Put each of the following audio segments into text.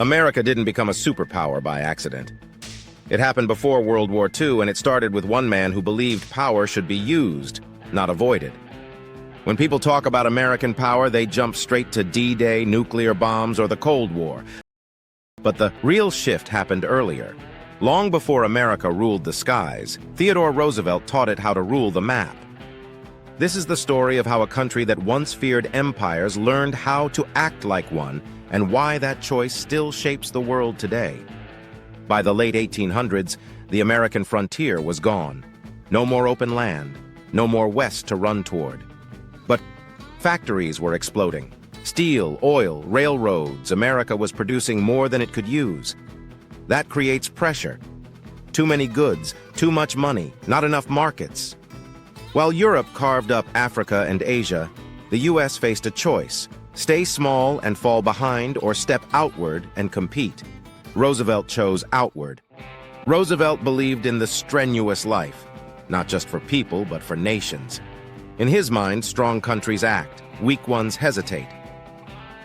America didn't become a superpower by accident. It happened before World War II, and it started with one man who believed power should be used, not avoided. When people talk about American power, they jump straight to D-Day, nuclear bombs, or the Cold War. But the real shift happened earlier. Long before America ruled the skies, Theodore Roosevelt taught it how to rule the map. This is the story of how a country that once feared empires learned how to act like one, and why that choice still shapes the world today. By the late 1800s, the American frontier was gone. No more open land, no more west to run toward. But factories were exploding. Steel, oil, railroads, America was producing more than it could use. That creates pressure. Too many goods, too much money, not enough markets. While Europe carved up Africa and Asia, the US faced a choice: stay small and fall behind, or step outward and compete. Roosevelt chose outward. Roosevelt believed in the strenuous life, not just for people, but for nations. In his mind, strong countries act, weak ones hesitate.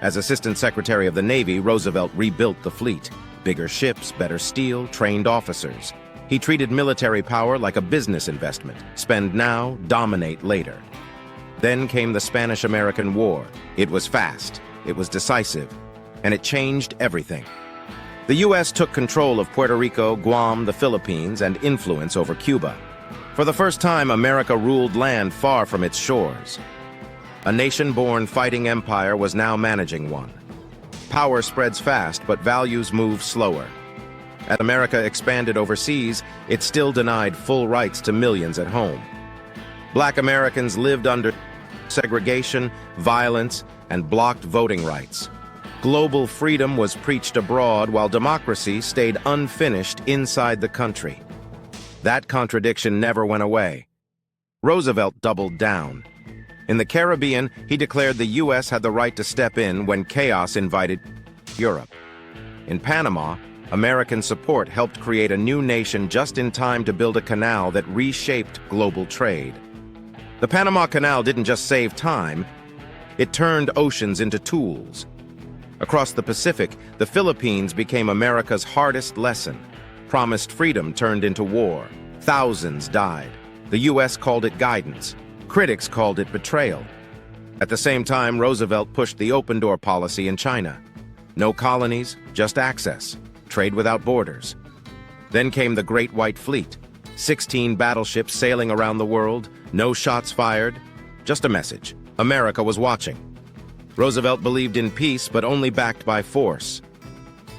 As Assistant Secretary of the Navy, Roosevelt rebuilt the fleet. Bigger ships, better steel, trained officers. He treated military power like a business investment. Spend now, dominate later. Then came the Spanish-American War. It was fast, it was decisive, and it changed everything. The U.S. took control of Puerto Rico, Guam, the Philippines, and influence over Cuba. For the first time, America ruled land far from its shores. A nation-born fighting empire was now managing one. Power spreads fast, but values move slower. As America expanded overseas, it still denied full rights to millions at home. Black Americans lived under segregation, violence, and blocked voting rights. Global freedom was preached abroad while democracy stayed unfinished inside the country. That contradiction never went away. Roosevelt doubled down. In the Caribbean, he declared the U.S. had the right to step in when chaos invited Europe. In Panama, American support helped create a new nation just in time to build a canal that reshaped global trade. The Panama Canal didn't just save time, it turned oceans into tools. Across the Pacific, the Philippines became America's hardest lesson. Promised freedom turned into war. Thousands died. The U.S. called it guidance. Critics called it betrayal. At the same time, Roosevelt pushed the open-door policy in China. No colonies, just access. Trade without borders. Then came the Great White Fleet. 16 battleships sailing around the world, no shots fired, just a message. America was watching. Roosevelt believed in peace, but only backed by force.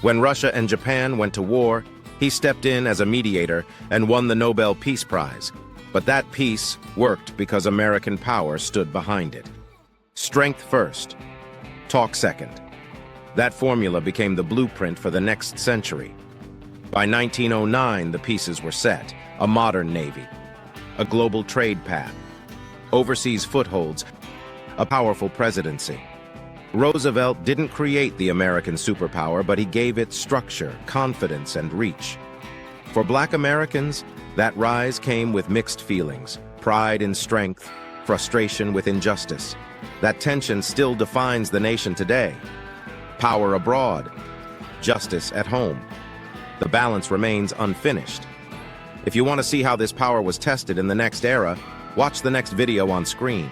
When Russia and Japan went to war, he stepped in as a mediator and won the Nobel Peace Prize. But that peace worked because American power stood behind it. Strength first, talk second. That formula became the blueprint for the next century. By 1909, the pieces were set. A modern navy, a global trade path, overseas footholds, a powerful presidency. Roosevelt didn't create the American superpower, but he gave it structure, confidence, and reach. For Black Americans, that rise came with mixed feelings: pride in strength, frustration with injustice. That tension still defines the nation today. Power abroad, justice at home. The balance remains unfinished. If you want to see how this power was tested in the next era, watch the next video on screen.